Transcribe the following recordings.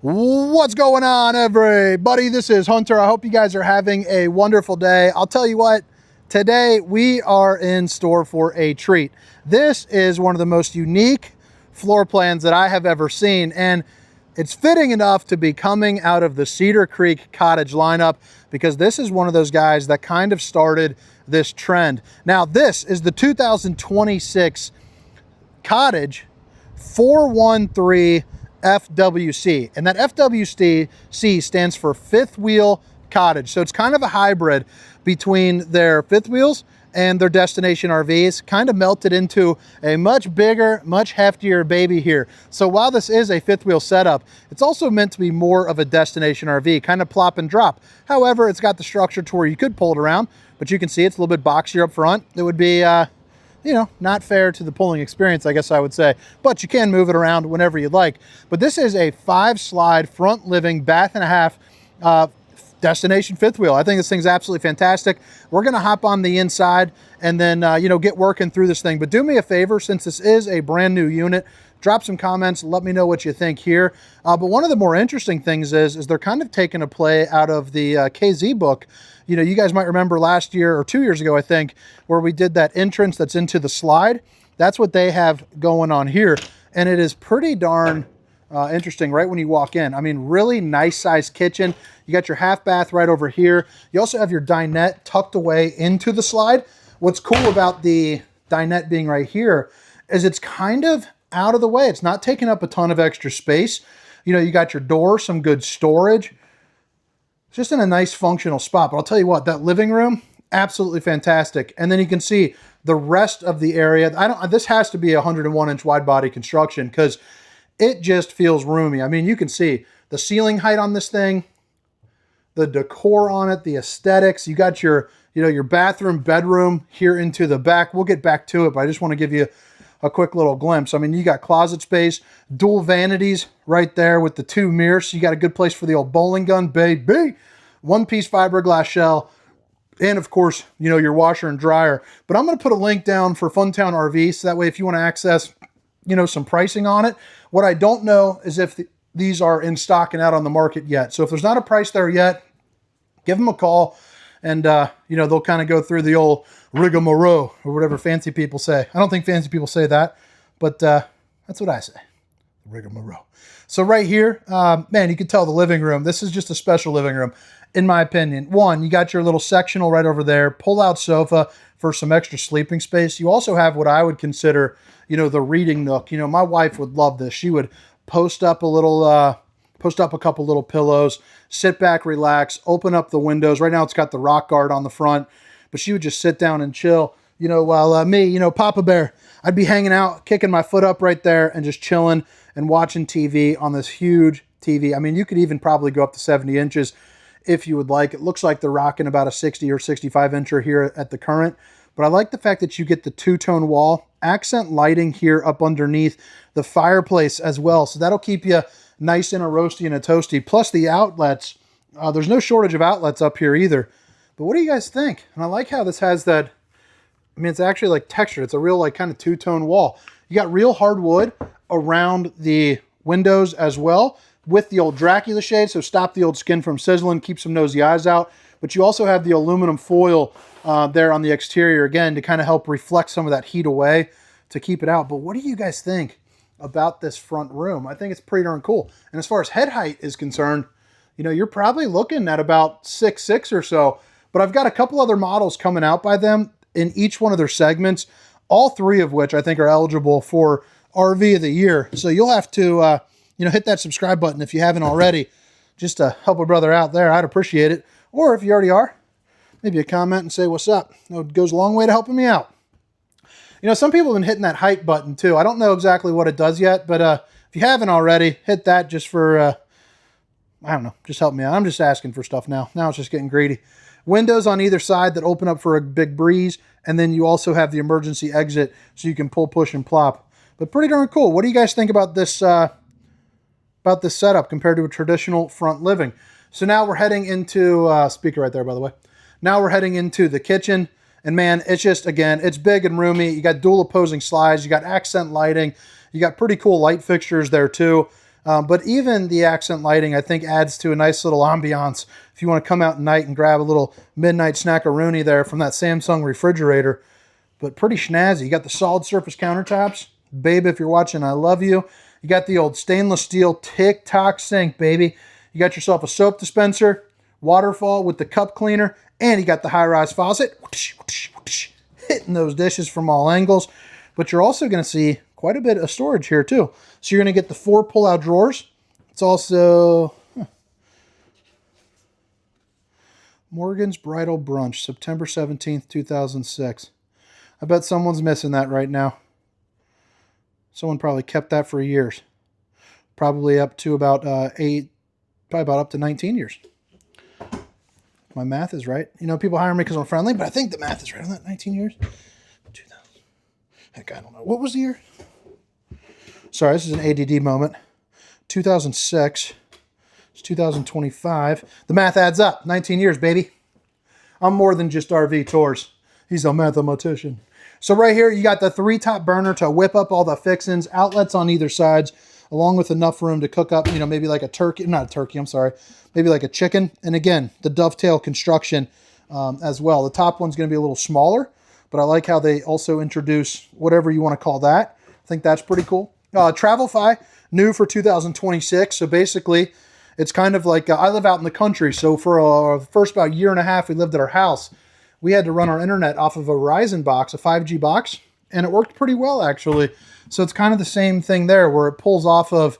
What's going on, everybody? This is Hunter. I hope you guys are having a wonderful day. I'll tell you what, today we are in store for a treat. This is one of the most unique floor plans that I have ever seen, and it's fitting enough to be coming out of the Cedar Creek Cottage lineup because this is one of those guys that kind of started this trend. Now, this is the 2026 Cottage 413FWC. And that FWC stands for fifth wheel cottage. So it's kind of a hybrid between their fifth wheels and their destination RVs, kind of melted into a much bigger, much heftier baby here. So while this is a fifth wheel setup, it's also meant to be more of a destination RV, kind of plop and drop. However, it's got the structure to where you could pull it around, but you can see it's a little bit boxier up front. It would be, you know, not fair to the pulling experience, I guess I would say, but you can move it around whenever you'd like. But this is a 5-slide front living bath and a half destination fifth wheel. I think this thing's absolutely fantastic. We're going to hop on the inside and then, you know, get working through this thing. But do me a favor, since this is a brand new unit, drop some comments, let me know what you think here. But one of the more interesting things is they're kind of taking a play out of the KZ book. You know, you guys might remember last year or 2 years ago, I think, where we did that entrance that's into the slide. That's what they have going on here. And it is pretty darn interesting right when you walk in. I mean, really nice sized kitchen. You got your half bath right over here. You also have your dinette tucked away into the slide. What's cool about the dinette being right here is it's kind of out of the way. It's not taking up a ton of extra space. You know, you got your door, some good storage. Just in a nice functional spot. But I'll tell you what, that living room, absolutely fantastic. And then you can see the rest of the area. This has to be a 101-inch wide body construction because it just feels roomy. I mean, you can see the ceiling height on this thing, the decor on it, the aesthetics. You got your, you know, your bathroom, bedroom here into the back. We'll get back to it, but I just want to give you a quick little glimpse. I mean, you got closet space, dual vanities right there with the 2 mirrors. So you got a good place for the old bowling gun, baby. 1-piece fiberglass shell. And of course, you know, your washer and dryer. But I'm going to put a link down for Funtown RV. So that way, if you want to access, you know, some pricing on it. What I don't know is if these are in stock and out on the market yet. So if there's not a price there yet, give them a call. And, you know, they'll kind of go through the old rigmarole or whatever fancy people say. I don't think fancy people say that, but that's what I say, rigmarole. So right here, man, you can tell the living room. This is just a special living room, in my opinion. One, you got your little sectional right over there, pull-out sofa for some extra sleeping space. You also have what I would consider, you know, the reading nook. You know, my wife would love this. She would post up a couple little pillows, sit back, relax, open up the windows. Right now it's got the rock guard on the front, but she would just sit down and chill, you know, while me, you know, Papa Bear, I'd be hanging out, kicking my foot up right there and just chilling and watching TV on this huge TV. I mean, you could even probably go up to 70 inches if you would like. It looks like they're rocking about a 60 or 65 incher here at the current, but I like the fact that you get the 2-tone wall, accent lighting here up underneath the fireplace as well. So that'll keep you nice and a roasty and a toasty. Plus the outlets, there's no shortage of outlets up here either. But what do you guys think? And I like how this has that, I mean, it's actually like textured. It's a real like kind of 2-tone wall. You got real hardwood around the windows as well with the old Dracula shade. So stop the old skin from sizzling, keep some nosy eyes out. But you also have the aluminum foil there on the exterior again to kind of help reflect some of that heat away to keep it out. But what do you guys think about this front room? I think it's pretty darn cool. And as far as head height is concerned, you know, you're probably looking at about 6'6" or so. But I've got a couple other models coming out by them in each one of their segments, all 3 of which I think are eligible for RV of the year. So you'll have to, you know, hit that subscribe button if you haven't already, just to help a brother out there. I'd appreciate it. Or if you already are, maybe a comment and say what's up. You know, it goes a long way to helping me out. You know, some people have been hitting that height button too. I don't know exactly what it does yet, but if you haven't already, hit that just for, I don't know, just help me out. I'm just asking for stuff now. Now it's just getting greedy. Windows on either side that open up for a big breeze, and then you also have the emergency exit so you can pull, push, and plop. But pretty darn cool. What do you guys think about this setup compared to a traditional front living? So now we're heading into, speaker right there, by the way. Now we're heading into the kitchen. And man, it's just, again, it's big and roomy. You got dual opposing slides. You got accent lighting. You got pretty cool light fixtures there too. But even the accent lighting, I think, adds to a nice little ambiance. If you want to come out at night and grab a little midnight snackaroonie there from that Samsung refrigerator. But pretty snazzy. You got the solid surface countertops. Babe, if you're watching, I love you. You got the old stainless steel tick-tock sink, baby. You got yourself a soap dispenser, waterfall with the cup cleaner, and you got the high-rise faucet. Whoosh, whoosh, whoosh, hitting those dishes from all angles. But you're also going to see quite a bit of storage here too. So you're going to get the 4 pull-out drawers. It's also Morgan's Bridal Brunch, September 17th, 2006. I bet someone's missing that right now. Someone probably kept that for years. Probably up to about probably about up to 19 years. My math is right. You know, people hire me because I'm friendly, but I think the math is right on that. 19 years? 2000. Heck, I don't know. What was the year? Sorry, this is an ADD moment. 2006. It's 2025. The math adds up. 19 years, baby. I'm more than just RV tours. He's a mathematician. So right here, you got the 3 top burner to whip up all the fixings, outlets on either sides, along with enough room to cook up, you know, maybe like a turkey, not a turkey, I'm sorry, maybe like a chicken. And again, the dovetail construction as well. The top one's going to be a little smaller, but I like how they also introduce whatever you want to call that. I think that's pretty cool. Travelfi, new for 2026. So basically, it's kind of like, I live out in the country. So for the first about year and a half, we lived at our house. We had to run our internet off of a Verizon box, a 5G box, and it worked pretty well, actually. So it's kind of the same thing there, where it pulls off of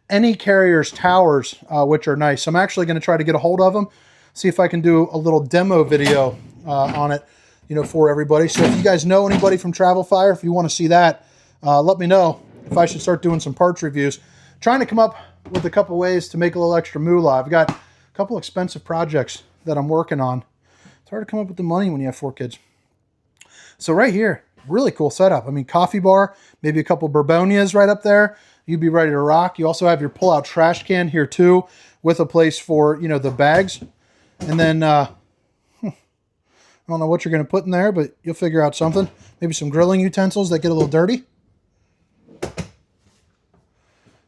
any carrier's towers, which are nice. So I'm actually going to try to get a hold of them, see if I can do a little demo video on it, you know, for everybody. So if you guys know anybody from Travelfi, if you want to see that, let me know if I should start doing some parts reviews. Trying to come up with a couple ways to make a little extra moolah. I've got a couple expensive projects that I'm working on. It's hard to come up with the money when you have 4 kids. So right here, really cool setup. I mean, coffee bar, maybe a couple Bourbonias right up there. You'd be ready to rock. You also have your pull-out trash can here too, with a place for, you know, the bags. And then, I don't know what you're going to put in there, but you'll figure out something. Maybe some grilling utensils that get a little dirty.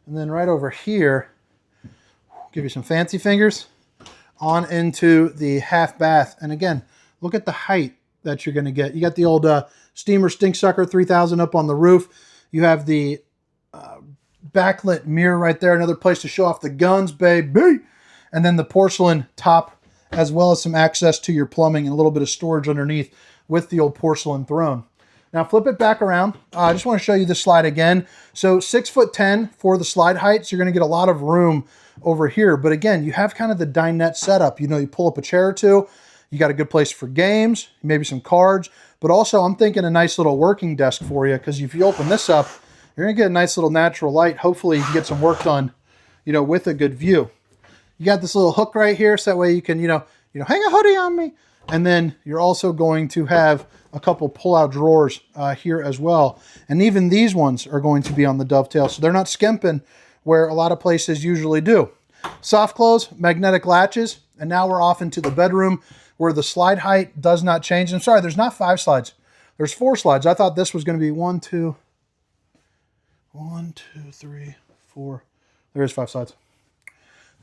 And then right over here, give you some fancy fingers on into the half bath. And again, look at the height that you're going to get. You got the old steamer stink sucker 3000 up on the roof. You have the backlit mirror right there. Another place to show off the guns, baby. And then the porcelain top, as well as some access to your plumbing and a little bit of storage underneath with the old porcelain throne. Now flip it back around. I just want to show you this slide again. So 6'10" for the slide height. So you're going to get a lot of room over here. But again, you have kind of the dinette setup. You know, you pull up a chair or two. You got a good place for games, maybe some cards. But also I'm thinking a nice little working desk for you, because if you open this up, you're going to get a nice little natural light. Hopefully you can get some work done, you know, with a good view. You got this little hook right here, so that way you can, you know, hang a hoodie on me. And then you're also going to have a couple pull-out drawers here as well. And even these ones are going to be on the dovetail, so they're not skimping where a lot of places usually do. Soft close, magnetic latches, and now we're off into the bedroom where the slide height does not change. I'm sorry, there's not 5 slides. There's 4 slides. I thought this was going to be 1, 2, 3, 4. There is 5 slides.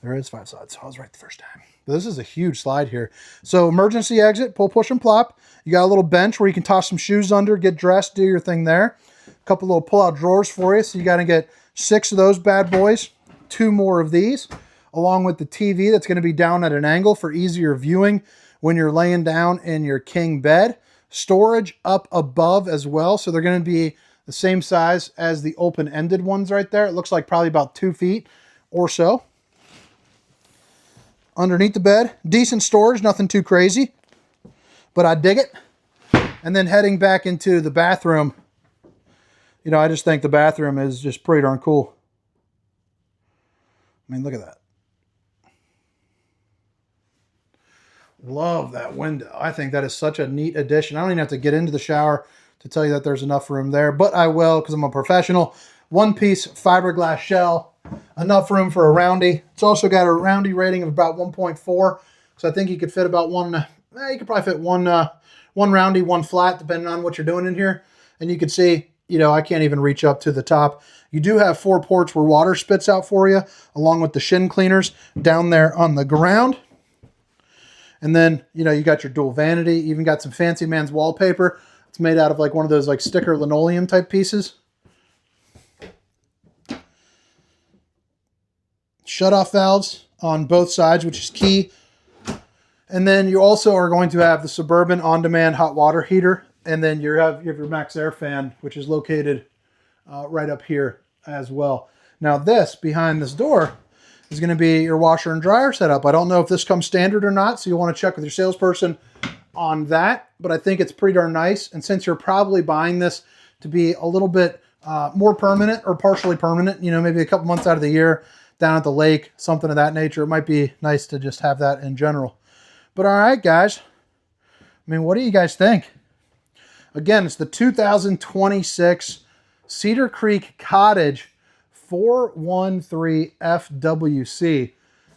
There is 5 slides. I was right the first time. But this is a huge slide here. So emergency exit, pull, push, and plop. You got a little bench where you can toss some shoes under, get dressed, do your thing there. A couple little pull-out drawers for you. So you got to get 6 of those bad boys, 2 more of these, along with the TV that's going to be down at an angle for easier viewing when you're laying down in your king bed. Storage up above as well. So they're going to be the same size as the open-ended ones right there. It looks like probably about 2 feet or so. Underneath the bed, decent storage, nothing too crazy, but I dig it. And then heading back into the bathroom, you know, I just think the bathroom is just pretty darn cool. I mean, look at that. Love that window. I think that is such a neat addition. I don't even have to get into the shower to tell you that there's enough room there, but I will because I'm a professional. 1-piece fiberglass shell. Enough room for a roundy. It's also got a roundy rating of about 1.4. So I think you could fit about you could probably fit one roundy, 1 flat, depending on what you're doing in here. And you can see, you know, I can't even reach up to the top. You do have 4 ports where water spits out for you, along with the shin cleaners down there on the ground. And then, you know, you got your dual vanity, even got some fancy man's wallpaper. It's made out of like one of those like sticker linoleum type pieces. Shut-off valves on both sides, which is key. And then you also are going to have the Suburban on-demand hot water heater. And then you have your max air fan, which is located right up here as well. Now this, behind this door, is going to be your washer and dryer setup. I don't know if this comes standard or not, so you'll want to check with your salesperson on that. But I think it's pretty darn nice. And since you're probably buying this to be a little bit more permanent or partially permanent, you know, maybe a couple months out of the year down at the lake, something of that nature, it might be nice to just have that in general. But all right, guys. I mean, what do you guys think? Again, it's the 2026 Cedar Creek Cottage 413FWC.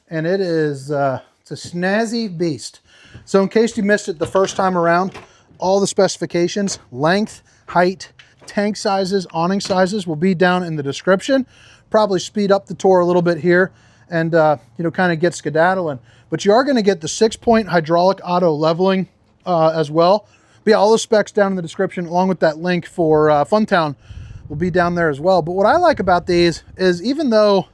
And it is it's a snazzy beast. So in case you missed it the first time around, all the specifications, length, height, tank sizes, awning sizes will be down in the description. Probably speed up the tour a little bit here and, you know, kind of get skedaddling. But you are going to get the 6-point hydraulic auto leveling as well. But yeah, all the specs down in the description, along with that link for Funtown will be down there as well. But what I like about these is, even though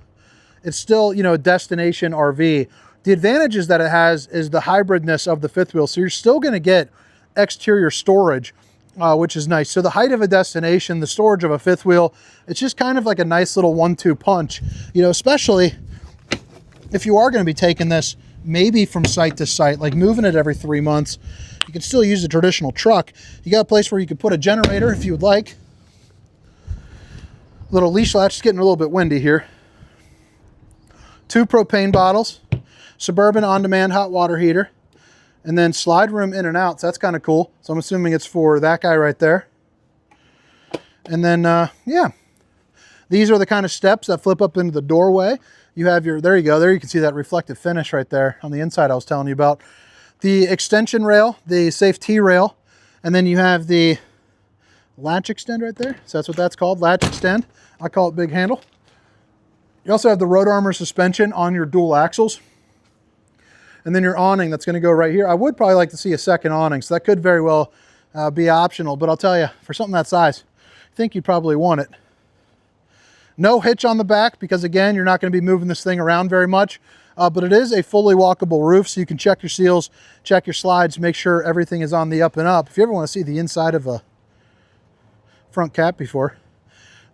it's still, you know, a destination RV, the advantages that it has is the hybridness of the fifth wheel. So you're still going to get exterior storage, which is nice. So the height of a destination, the storage of a fifth wheel, it's just kind of like a nice little 1-2 punch, you know, especially if you are going to be taking this maybe from site to site, like moving it every 3 months. You can still use a traditional truck. You got a place where you could put a generator if you would like. Little leash latch, it's getting a little bit windy here. 2 propane bottles, Suburban on-demand hot water heater, and then slide room in and out. So that's kind of cool. So I'm assuming it's for that guy right there. And then, yeah, these are the kind of steps that flip up into the doorway. You have your, there you go. There you can see that reflective finish right there on the inside I was telling you about. The extension rail, the safe T-rail, and then you have the latch extend right there. So that's what that's called, latch extend. I call it big handle. You also have the road armor suspension on your dual axles. And then your awning that's going to go right here. I would probably like to see a second awning, so that could very well be optional. But I'll tell you, for something that size, I think you'd probably want it. No hitch on the back because, again, you're not going to be moving this thing around very much. But it is a fully walkable roof, so you can check your seals, check your slides, make sure everything is on the up and up. If you ever want to see the inside of a front cap before,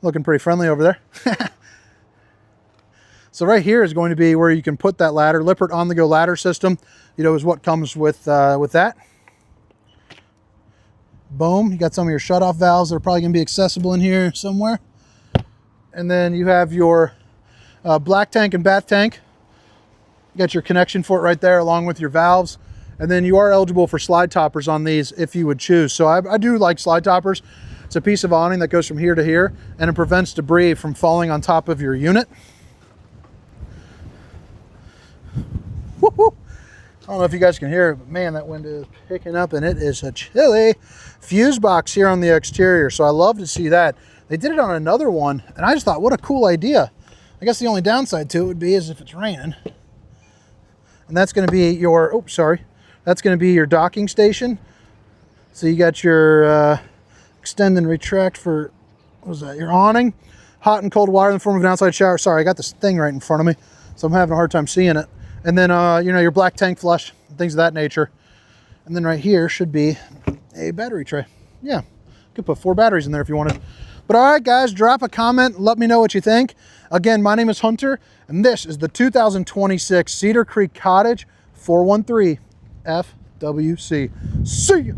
looking pretty friendly over there. So right here is going to be where you can put that ladder. Lippert on-the-go ladder system, you know, is what comes with that. Boom, you got some of your shut-off valves that are probably going to be accessible in here somewhere. And then you have your black tank and bath tank. You got your connection for it right there along with your valves. And then you are eligible for slide toppers on these if you would choose. So I do like slide toppers. It's a piece of awning that goes from here to here, and it prevents debris from falling on top of your unit. Woo-hoo. I don't know if you guys can hear it, but man, that wind is picking up, and it is a chilly fuse box here on the exterior. So I love to see that. They did it on another one, and I just thought, what a cool idea. I guess the only downside to it would be is if it's raining. And that's going to be your, oh, sorry. That's going to be your docking station. So you got your extend and retract for, what was that, your awning. Hot and cold water in the form of an outside shower. Sorry, I got this thing right in front of me, so I'm having a hard time seeing it. And then, you know, your black tank flush, things of that nature. And then right here should be a battery tray. Yeah, you could put 4 batteries in there if you wanted. But all right, guys, drop a comment. Let me know what you think. Again, my name is Hunter, and this is the 2026 Cedar Creek Cottage 413FWC. See you.